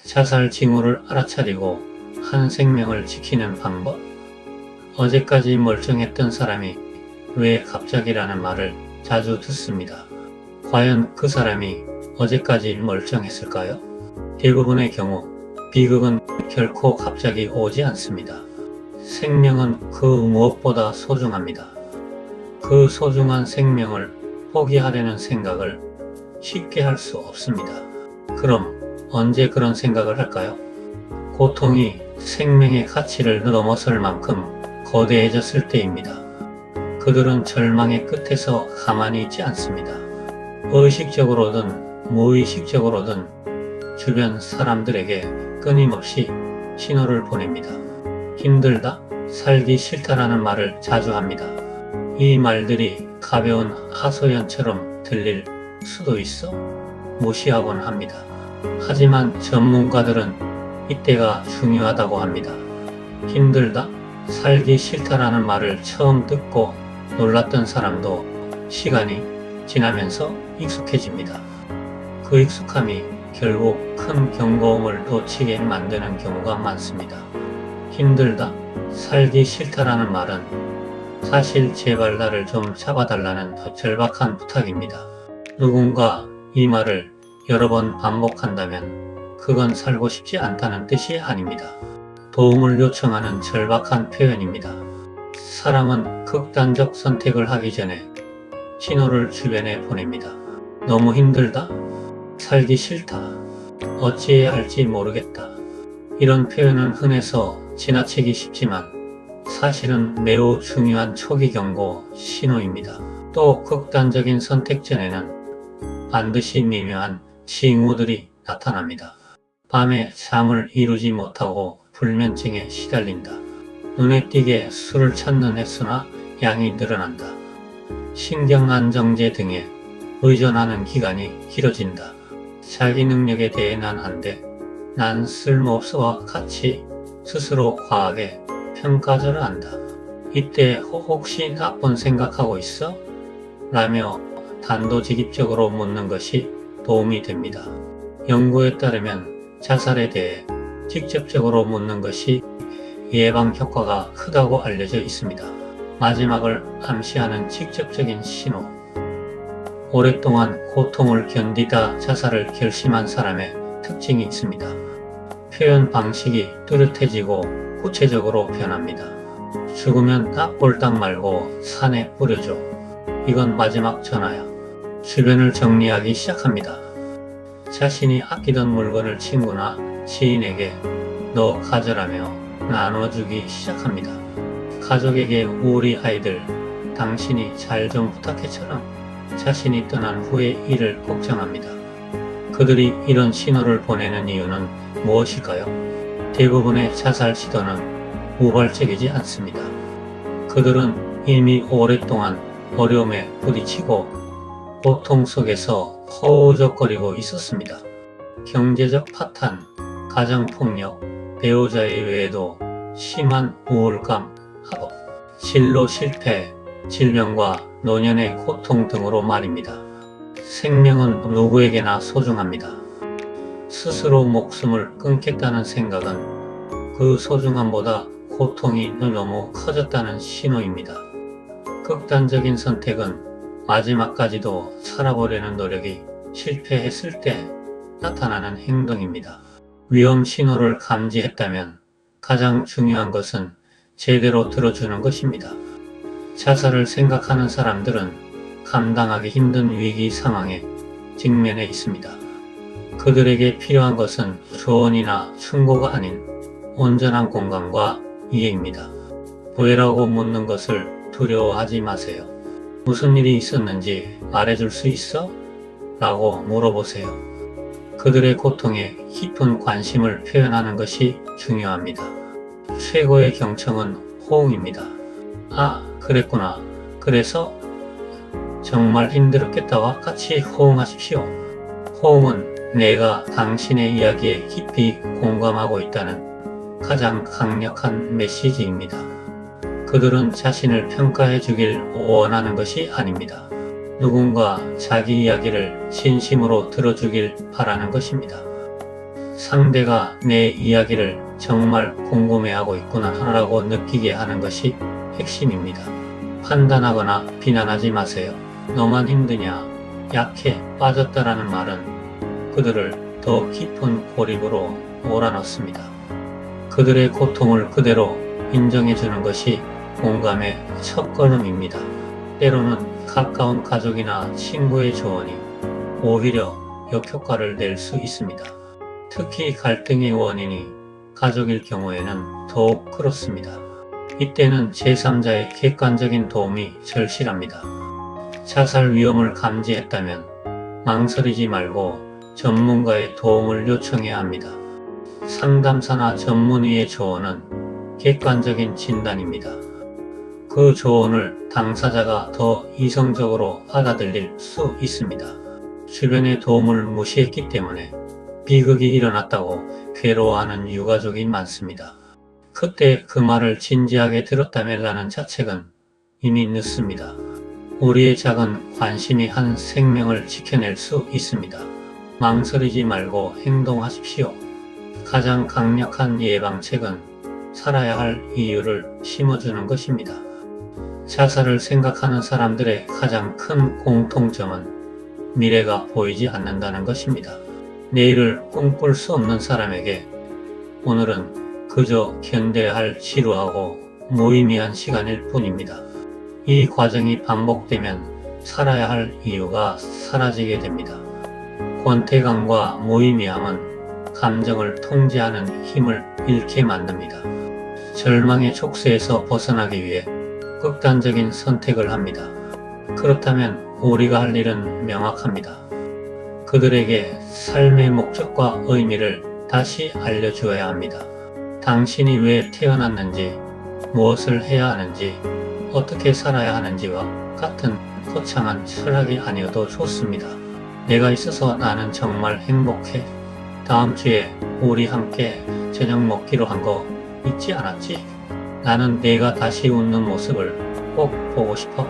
자살 징후를 알아차리고 한 생명을 지키는 방법. 어제까지 멀쩡했던 사람이 왜 갑자기라는 말을 자주 듣습니다. 과연 그 사람이 어제까지 멀쩡했을까요? 대부분의 경우 비극은 결코 갑자기 오지 않습니다. 생명은 그 무엇보다 소중합니다. 그 소중한 생명을 포기하려는 생각을 쉽게 할 수 없습니다. 그럼 언제 그런 생각을 할까요? 고통이 생명의 가치를 넘어설 만큼 거대해졌을 때입니다. 그들은 절망의 끝에서 가만히 있지 않습니다. 의식적으로든 무의식적으로든 주변 사람들에게 끊임없이 신호를 보냅니다. 힘들다, 살기 싫다라는 말을 자주 합니다. 이 말들이 가벼운 하소연처럼 들릴 수도 있어 무시하곤 합니다. 하지만 전문가들은 이때가 중요하다고 합니다. 힘들다, 살기 싫다라는 말을 처음 듣고 놀랐던 사람도 시간이 지나면서 익숙해집니다. 그 익숙함이 결국 큰 경고음을 놓치게 만드는 경우가 많습니다. 힘들다, 살기 싫다라는 말은 사실 제발 나를 좀 잡아달라는 절박한 부탁입니다. 누군가 이 말을 여러 번 반복한다면 그건 살고 싶지 않다는 뜻이 아닙니다. 도움을 요청하는 절박한 표현입니다. 사람은 극단적 선택을 하기 전에 신호를 주변에 보냅니다. 너무 힘들다, 살기 싫다, 어찌해야 할지 모르겠다. 이런 표현은 흔해서 지나치기 쉽지만 사실은 매우 중요한 초기 경고 신호입니다. 또 극단적인 선택 전에는 반드시 미묘한 징후들이 나타납니다. 밤에 잠을 이루지 못하고 불면증에 시달린다. 눈에 띄게 술을 찾는 횟수나 양이 늘어난다. 신경안정제 등에 의존하는 기간이 길어진다. 자기 능력에 대해 난 안 돼, 난 쓸모없어와 같이 스스로 과하게 평가절하 한다. 이때 혹시 나쁜 생각하고 있어? 라며 단도직입적으로 묻는 것이 도움이 됩니다. 연구에 따르면 자살에 대해 직접적으로 묻는 것이 예방 효과가 크다고 알려져 있습니다. 마지막을 암시하는 직접적인 신호. 오랫동안 고통을 견디다 자살을 결심한 사람의 특징이 있습니다. 표현 방식이 뚜렷해지고 구체적으로 변합니다. 죽으면 나 꼴딱 말고 산에 뿌려줘. 이건 마지막 전화야. 주변을 정리하기 시작합니다. 자신이 아끼던 물건을 친구나 지인에게 너 가져라며 나눠주기 시작합니다. 가족에게 우리 아이들 당신이 잘 좀 부탁해처럼 자신이 떠난 후의 일을 걱정합니다. 그들이 이런 신호를 보내는 이유는 무엇일까요? 대부분의 자살 시도는 우발적이지 않습니다. 그들은 이미 오랫동안 어려움에 부딪히고 고통 속에서 허우적거리고 있었습니다. 경제적 파탄, 가정폭력, 배우자의 외에도 심한 우울감, 학업, 진로 실패, 질병과 노년의 고통 등으로 말입니다. 생명은 누구에게나 소중합니다. 스스로 목숨을 끊겠다는 생각은 그 소중함보다 고통이 너무 커졌다는 신호입니다. 극단적인 선택은 마지막까지도 살아보려는 노력이 실패했을 때 나타나는 행동입니다. 위험 신호를 감지했다면 가장 중요한 것은 제대로 들어주는 것입니다. 자살을 생각하는 사람들은 감당하기 힘든 위기 상황에 직면해 있습니다. 그들에게 필요한 것은 조언이나 충고가 아닌 온전한 공감과 이해입니다. 왜라고 묻는 것을 두려워하지 마세요. 무슨 일이 있었는지 말해줄 수 있어? 라고 물어보세요. 그들의 고통에 깊은 관심을 표현하는 것이 중요합니다. 최고의 경청은 호응입니다. 아, 그랬구나. 그래서 정말 힘들었겠다와 같이 호응하십시오. 호응은 내가 당신의 이야기에 깊이 공감하고 있다는 가장 강력한 메시지입니다. 그들은 자신을 평가해 주길 원하는 것이 아닙니다. 누군가 자기 이야기를 진심으로 들어주길 바라는 것입니다. 상대가 내 이야기를 정말 궁금해하고 있구나라고 느끼게 하는 것이 핵심입니다. 판단하거나 비난하지 마세요. 너만 힘드냐, 약해, 빠졌다라는 말은 그들을 더 깊은 고립으로 몰아넣습니다. 그들의 고통을 그대로 인정해주는 것이 공감의 첫걸음입니다. 때로는 가까운 가족이나 친구의 조언이 오히려 역효과를 낼 수 있습니다. 특히 갈등의 원인이 가족일 경우에는 더욱 그렇습니다. 이때는 제3자의 객관적인 도움이 절실합니다. 자살 위험을 감지했다면 망설이지 말고 전문가의 도움을 요청해야 합니다. 상담사나 전문의의 조언은 객관적인 진단입니다. 그 조언을 당사자가 더 이성적으로 받아들일 수 있습니다. 주변의 도움을 무시했기 때문에 비극이 일어났다고 괴로워하는 유가족이 많습니다. 그때 그 말을 진지하게 들었다면라는 자책은 이미 늦습니다. 우리의 작은 관심이 한 생명을 지켜낼 수 있습니다. 망설이지 말고 행동하십시오. 가장 강력한 예방책은 살아야 할 이유를 심어주는 것입니다. 자살을 생각하는 사람들의 가장 큰 공통점은 미래가 보이지 않는다는 것입니다. 내일을 꿈꿀 수 없는 사람에게 오늘은 그저 견뎌야 할 지루하고 무의미한 시간일 뿐입니다. 이 과정이 반복되면 살아야 할 이유가 사라지게 됩니다. 권태감과 무의미함은 감정을 통제하는 힘을 잃게 만듭니다. 절망의 촉수에서 벗어나기 위해 극단적인 선택을 합니다. 그렇다면 우리가 할 일은 명확합니다. 그들에게 삶의 목적과 의미를 다시 알려주어야 합니다. 당신이 왜 태어났는지, 무엇을 해야 하는지, 어떻게 살아야 하는지와 같은 거창한 철학이 아니어도 좋습니다. 내가 있어서 나는 정말 행복해. 다음 주에 우리 함께 저녁 먹기로 한 거 잊지 않았지? 나는 내가 다시 웃는 모습을 꼭 보고 싶어.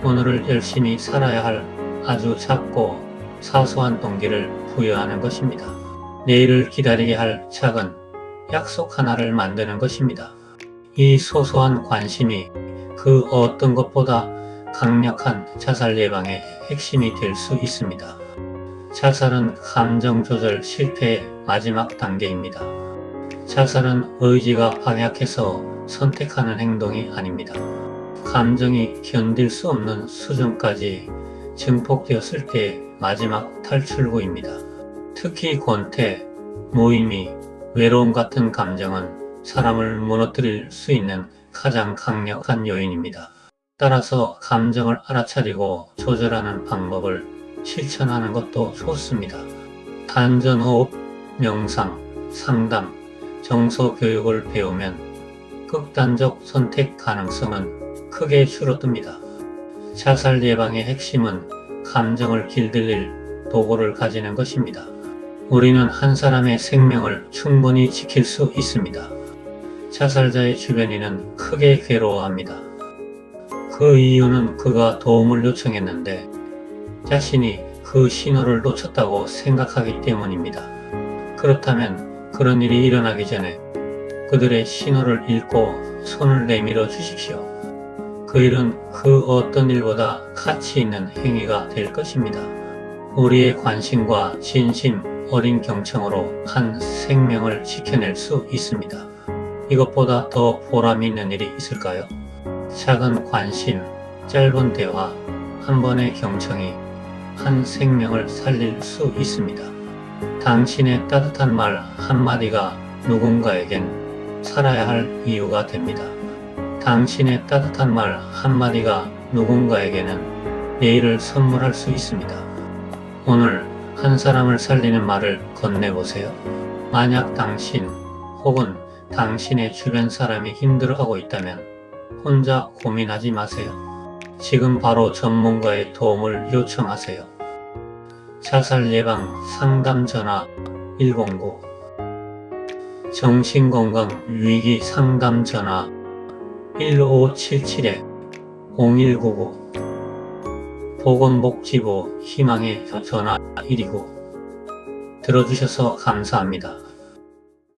오늘을 열심히 살아야 할 아주 작고 사소한 동기를 부여하는 것입니다. 내일을 기다리게 할 작은 약속 하나를 만드는 것입니다. 이 소소한 관심이 그 어떤 것보다 강력한 자살 예방의 핵심이 될 수 있습니다. 자살은 감정 조절 실패의 마지막 단계입니다. 자살은 의지가 박약해서 선택하는 행동이 아닙니다. 감정이 견딜 수 없는 수준까지 증폭되었을 때의 마지막 탈출구입니다. 특히 권태, 무의미, 외로움 같은 감정은 사람을 무너뜨릴 수 있는 가장 강력한 요인입니다. 따라서 감정을 알아차리고 조절하는 방법을 실천하는 것도 좋습니다. 단전호흡, 명상, 상담, 정서 교육을 배우면 극단적 선택 가능성은 크게 줄어듭니다. 자살 예방의 핵심은 감정을 길들일 도구를 가지는 것입니다. 우리는 한 사람의 생명을 충분히 지킬 수 있습니다. 자살자의 주변인은 크게 괴로워합니다. 그 이유는 그가 도움을 요청했는데 자신이 그 신호를 놓쳤다고 생각하기 때문입니다. 그렇다면 그런 일이 일어나기 전에 그들의 신호를 읽고 손을 내밀어 주십시오. 그 일은 그 어떤 일보다 가치 있는 행위가 될 것입니다. 우리의 관심과 진심 어린 경청으로 한 생명을 지켜낼 수 있습니다. 이것보다 더 보람 있는 일이 있을까요? 작은 관심, 짧은 대화, 한 번의 경청이 한 생명을 살릴 수 있습니다. 당신의 따뜻한 말 한마디가 누군가에겐 살아야 할 이유가 됩니다. 당신의 따뜻한 말 한마디가 누군가에게는 내일을 선물할 수 있습니다. 오늘 한 사람을 살리는 말을 건네보세요. 만약 당신 혹은 당신의 주변 사람이 힘들어하고 있다면 혼자 고민하지 마세요. 지금 바로 전문가의 도움을 요청하세요. 자살 예방 상담 전화 109, 정신건강 위기 상담 전화 1577-0199, 보건복지부 희망의 전화 129, 들어주셔서 감사합니다.